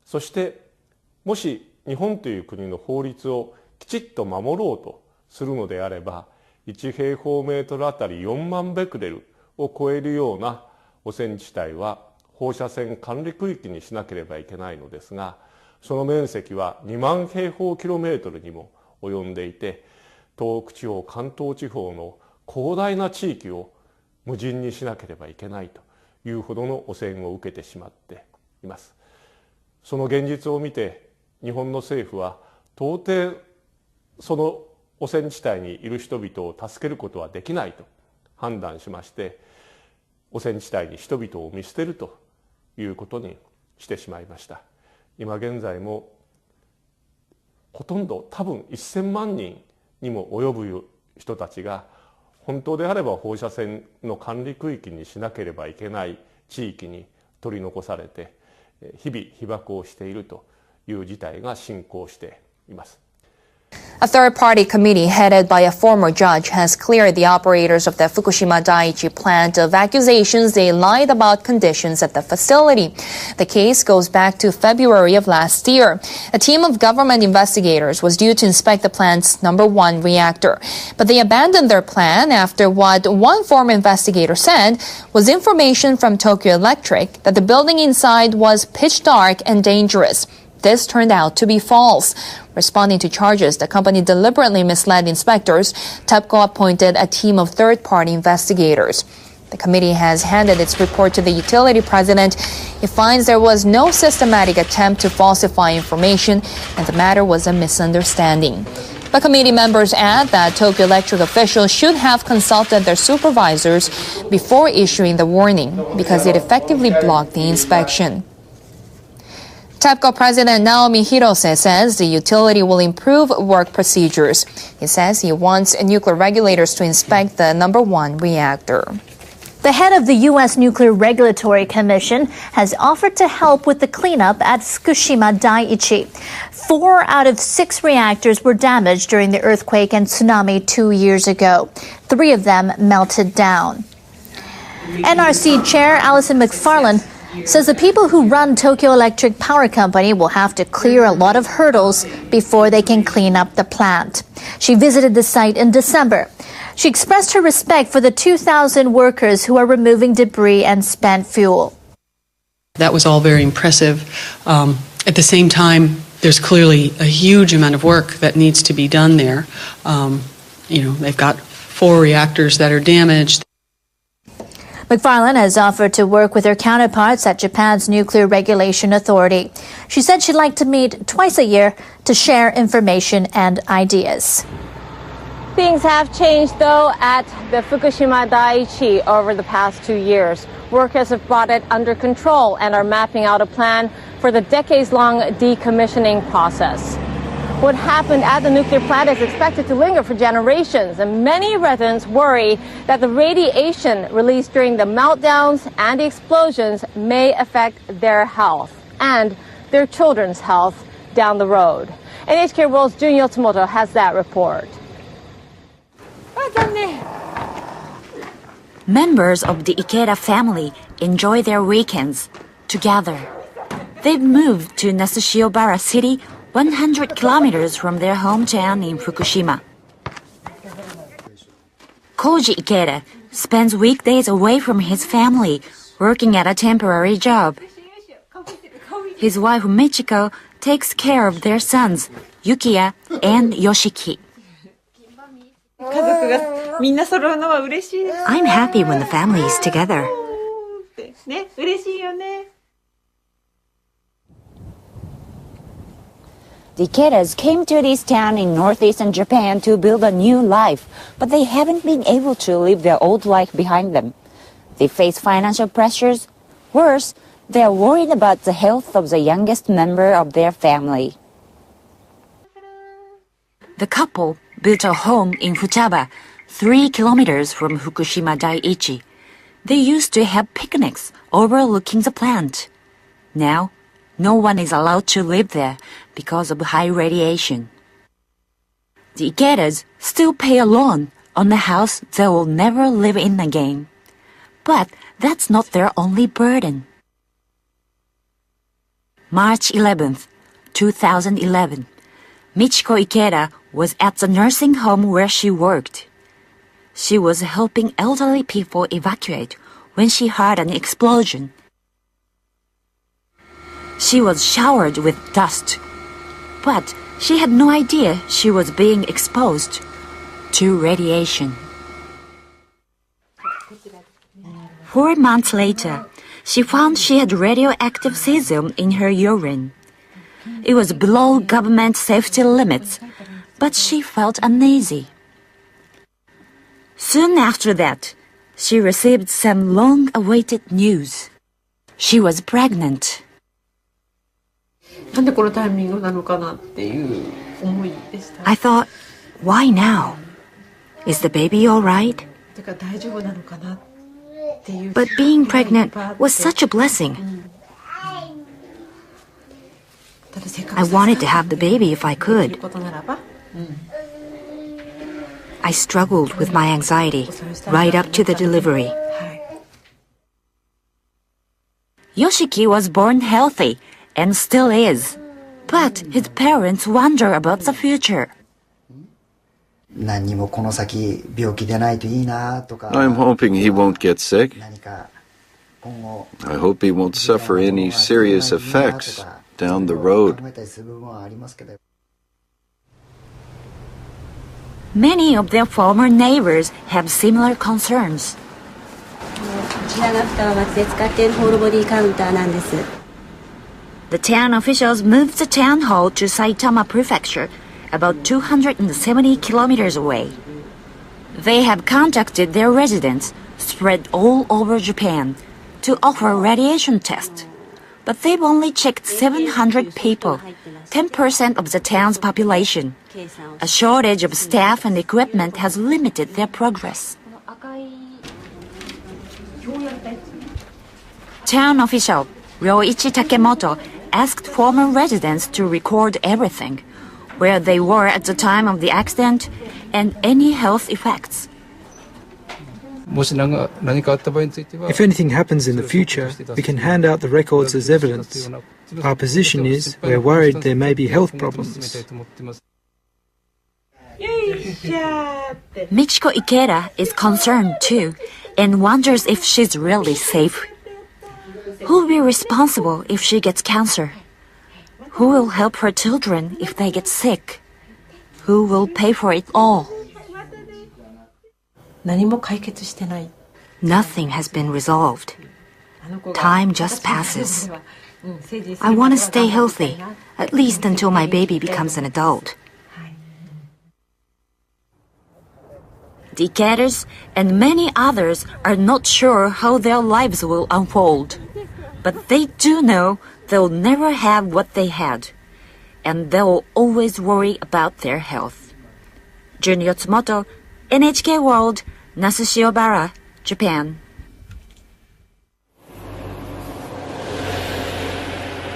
そしてもし日本という国の法律をきちっと守ろうとするのであれば、1平方メートルあたり4万ベクレルを超えるような汚染地帯は放射線管理区域にしなければいけないのですが、その面積は2万平方キロメートルにも及んでいて、東北地方、関東地方の広大な地域を無尽にしなければいけないというほどの汚染を受けてしまっています。その現実を見て、日本の政府は到底その汚染地帯にいる人々を助けることはできないと判断しまして、汚染地帯に人々を見捨てるということにしてしまいました。今現在もほとんど多分1000万人にも及ぶ人たちが、本当であれば放射線の管理区域にしなければいけない地域に取り残されて、日々被爆をしているという事態が進行しています。A third-party committee headed by a former judge has cleared the operators of the Fukushima Daiichi plant of accusations they lied about conditions at the facility. The case goes back to February of last year. A team of government investigators was due to inspect the plant's number 1 reactor, but they abandoned their plan after what one former investigator said was information from Tokyo Electric that the building inside was pitch dark and dangerous. This turned out to be false. Responding to charges, the company deliberately misled inspectors. TEPCO appointed a team of third-party investigators. The committee has handed its report to the utility president. It finds there was no systematic attempt to falsify information, and the matter was a misunderstanding. But committee members add that Tokyo Electric officials should have consulted their supervisors before issuing the warning, because it effectively blocked the inspection. TEPCO President Naomi Hirose says the utility will improve work procedures. He says he wants nuclear regulators to inspect the number 1 reactor. The head of the U.S. Nuclear Regulatory Commission has offered to help with the cleanup at Fukushima Daiichi. 4 out of 6 reactors were damaged during the earthquake and tsunami 2 years ago. 3 of them melted down. NRC Chair Alison McFarland says the people who run Tokyo Electric Power Company will have to clear a lot of hurdles before they can clean up the plant. She visited the site in December. She expressed her respect for the 2,000 workers who are removing debris and spent fuel. That was all very impressive. At the same time, there's clearly a huge amount of work that needs to be done there. They've got 4 reactors that are damaged. McFarland has offered to work with her counterparts at Japan's Nuclear Regulation Authority. She said she'd like to meet twice a year to share information and ideas. Things have changed, though, at the Fukushima Daiichi over the past 2 years. Workers have brought it under control and are mapping out a plan for the decades-long decommissioning process. What happened at the nuclear plant is expected to linger for generations, and many residents worry that the radiation released during the meltdowns and the explosions may affect their health and their children's health down the road. NHK World's Jun Yotsumoto has that report. Members of the Ikeda family enjoy their weekends together. They've moved to Nasushiyobara City, 100 kilometers from their hometown in Fukushima. Koji Ikeda spends weekdays away from his family, working at a temporary job. His wife Michiko takes care of their sons, Yukiya and Yoshiki. I'm happy when the family is together. The Ikedas came to this town in northeastern Japan to build a new life, but they haven't been able to leave their old life behind them. They face financial pressures. Worse, they are worried about the health of the youngest member of their family. The couple built a home in Futaba, 3 kilometers from Fukushima Daiichi. They used to have picnics overlooking the plant. Now, no one is allowed to live there because of high radiation. The Ikedas still pay a loan on a house they will never live in again. But that's not their only burden. March 11th, 2011. Michiko Ikeda was at the nursing home where she worked. She was helping elderly people evacuate when she heard an explosion. She was showered with dust, but she had no idea she was being exposed to radiation. 4 months later, she found she had radioactive cesium in her urine. It was below government safety limits, but she felt uneasy. Soon after that, she received some long-awaited news. She was pregnant. なんでこのタイミングなのかなっていう思いでした。 I thought, why now? Is the baby all right? だから大丈夫なのかなっていう。 But being pregnant was such a blessing. I wanted to have the baby if I could. I struggled with my anxiety right up to the delivery. Yoshiki was born healthy and still is, but his parents wonder about the future. I'm hoping he won't get sick. I hope he won't suffer any serious effects down the road. Many of their former neighbors have similar concerns. The town officials moved the town hall to Saitama Prefecture, about 270 kilometers away. They have contacted their residents, spread all over Japan, to offer radiation tests. But they've only checked 700 people, 10% of the town's population. A shortage of staff and equipment has limited their progress. Town official Ryoichi Takemoto asked former residents to record everything, where they were at the time of the accident and any health effects. If anything happens in the future, we can hand out the records as evidence. Our position is we're worried there may be health problems. Michiko Ikeda is concerned too and wonders if she's really safe. Who will be responsible if she gets cancer? Who will help her children if they get sick? Who will pay for it all? Nothing has been resolved. Time just passes. I want to stay healthy, at least until my baby becomes an adult. The Ikedas and many others are not sure how their lives will unfold. But they do know they'll never have what they had, and they'll always worry about their health. Jun Yotsumoto, NHK World, Nasushiyobara, Japan.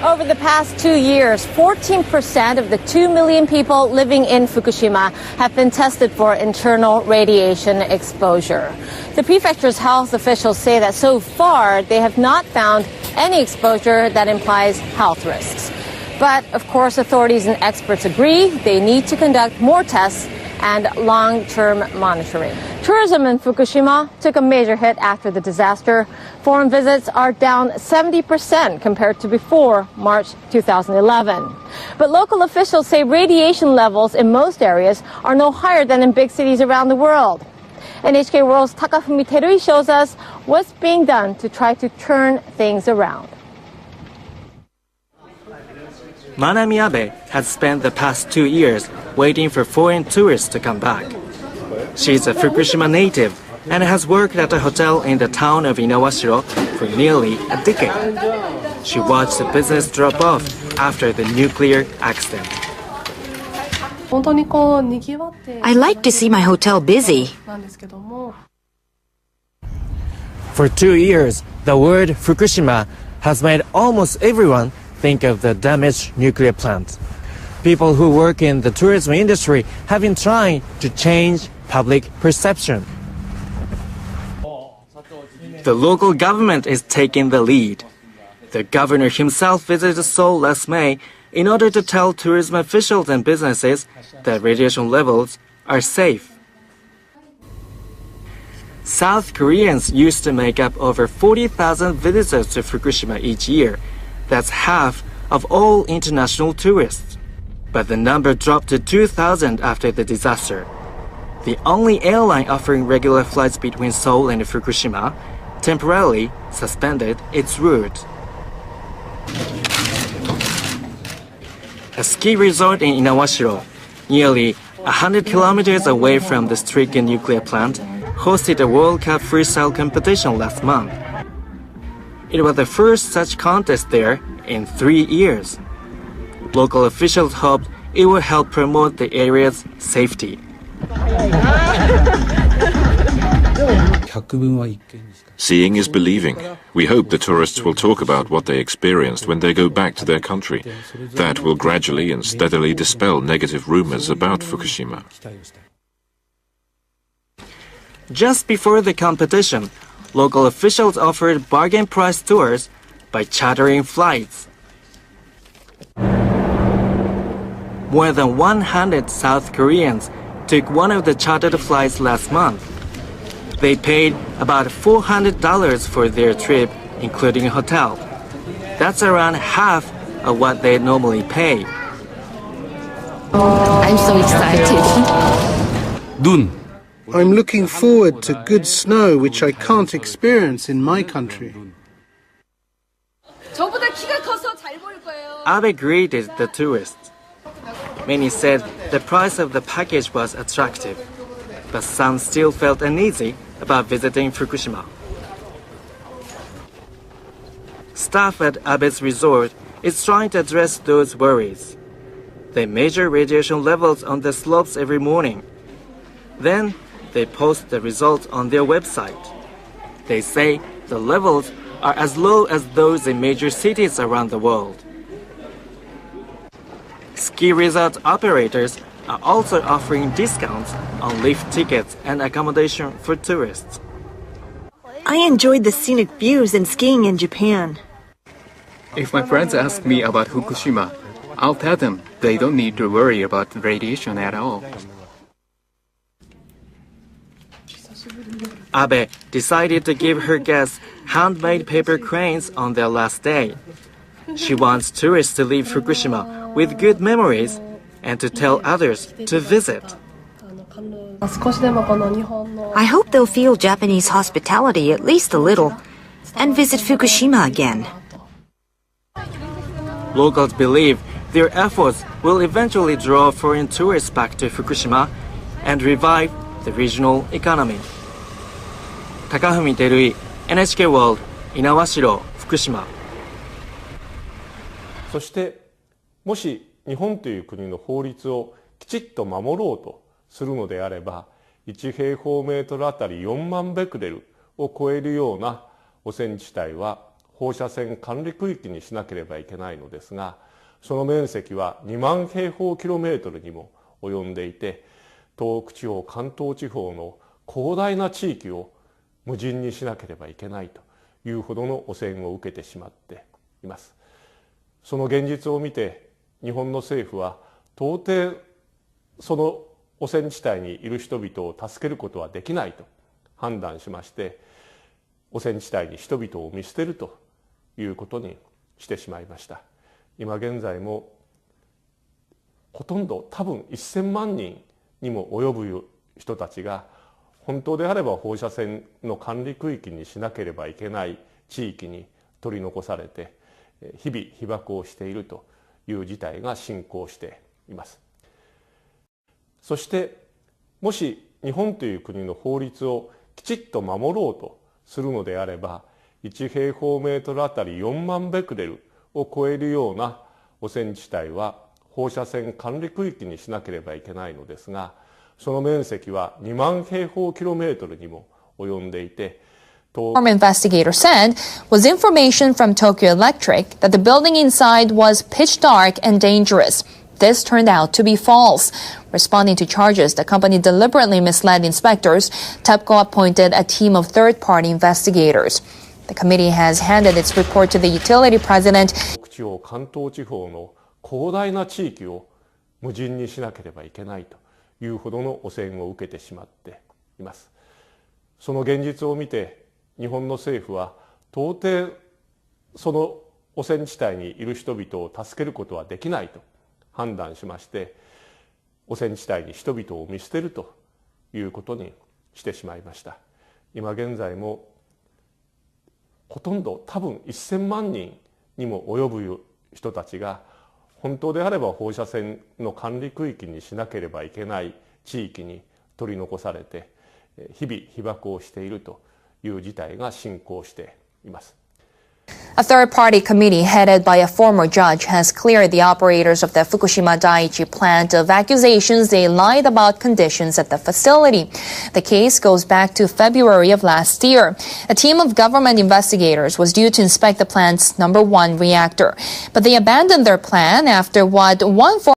Over the past 2 years, 14% of the 2 million people living in Fukushima have been tested for internal radiation exposure. The prefecture's health officials say that so far they have not found any exposure that implies health risks. But, of course, authorities and experts agree they need to conduct more tests and long-term monitoring. Tourism in Fukushima took a major hit after the disaster. Foreign visits are down 70% compared to before March 2011. But local officials say radiation levels in most areas are no higher than in big cities around the world. NHK World's Takafumi Terui shows us what's being done to try to turn things around. Manami Abe has spent the past 2 years waiting for foreign tourists to come back. She's a Fukushima native and has worked at a hotel in the town of Inawashiro for nearly a decade. She watched the business drop off after the nuclear accident. I like to see my hotel busy. For 2 years, the word Fukushima has made almost everyone think of the damaged nuclear plant. People who work in the tourism industry have been trying to change public perception. The local government is taking the lead. The governor himself visited Seoul last May in order to tell tourism officials and businesses that radiation levels are safe. South Koreans used to make up over 40,000 visitors to Fukushima each year. That's half of all international tourists. But the number dropped to 2,000 after the disaster. The only airline offering regular flights between Seoul and Fukushima temporarily suspended its route. A ski resort in Inawashiro, nearly 100 kilometers away from the stricken nuclear plant, hosted a World Cup freestyle competition last month. It was the first such contest there in 3 years. Local officials hoped it would help promote the area's safety. Seeing is believing. We hope the tourists will talk about what they experienced when they go back to their country. That will gradually and steadily dispel negative rumors about Fukushima. Just before the competition, local officials offered bargain price tours by chartering flights. More than 100 South Koreans took one of the chartered flights last month. They paid about $400 for their trip, including a hotel. That's around half of what they normally pay. I'm so excited. I'm looking forward to good snow, which I can't experience in my country. Abe greeted the tourists. Many said the price of the package was attractive, but some still felt uneasy about visiting Fukushima. Staff at Abe's resort is trying to address those worries. They measure radiation levels on the slopes every morning. Then they post the results on their website. They say the levels are as low as those in major cities around the world. Ski resort operators are also offering discounts on lift tickets and accommodation for tourists. I enjoyed the scenic views and skiing in Japan. If my friends ask me about Fukushima, I'll tell them they don't need to worry about radiation at all. Abe decided to give her guests handmade paper cranes on their last day. She wants tourists to leave Fukushima with good memories and to tell others to visit. I hope they'll feel Japanese hospitality at least a little and visit Fukushima again. Locals believe their efforts will eventually draw foreign tourists back to Fukushima and revive the regional economy. Takafumi Terui, NHK World, 猪苗代、福島。そしてもし日本という国の法律をきちっと守ろうとするのであれば、1平方メートルあたり4万ベクレルを超えるような汚染地帯は放射線管理区域にしなければいけないのですが、その面積は2万平方キロメートルにも及んでいて、東北地方、関東地方の広大な地域を無人にしなければいけないというほどの汚染を受けてしまっています。その現実を見て日本の政府は到底その汚染地帯にいる人々を助けることはできないと判断しまして、汚染地帯に人々を見捨てるということにしてしまいました。今現在もほとんど多分1000万人にも及ぶ人たちが本当であれば放射線の管理区域にしなければいけない地域に取り残されて日々被爆をしているという事態が進行しています。そしてもし日本という国の法律をきちっと守ろうとするのであれば、1平方メートルあたり4万ベクレルを超えるような汚染地帯は放射線管理区域にしなければいけないのですが、その面積は2万平方キロメートルにも及んでいて、investigator said was information from Tokyo Electric that the building inside was pitch dark and dangerous. This turned out to be false. Responding to charges, the company deliberately misled inspectors. TEPCO appointed a team of third-party investigators. The committee has handed its report to the utility president. 地方、関東地方の広大な地域を無人にしなければいけないというほどの汚染を受けてしまっています。その現実を見て日本の政府は到底その汚染地帯にいる人々を助けることはできないと判断しまして、汚染地帯に人々を見捨てるということにしてしまいました。今現在もほとんど多分1000万人にも及ぶ人たちが本当であれば放射線の管理区域にしなければいけない地域に取り残されて日々被爆をしているという事態が進行しています。A third-party committee headed by a former judge has cleared the operators of the Fukushima Daiichi plant of accusations they lied about conditions at the facility. The case goes back to February of last year. A team of government investigators was due to inspect the plant's #1 reactor, but they abandoned their plan after what one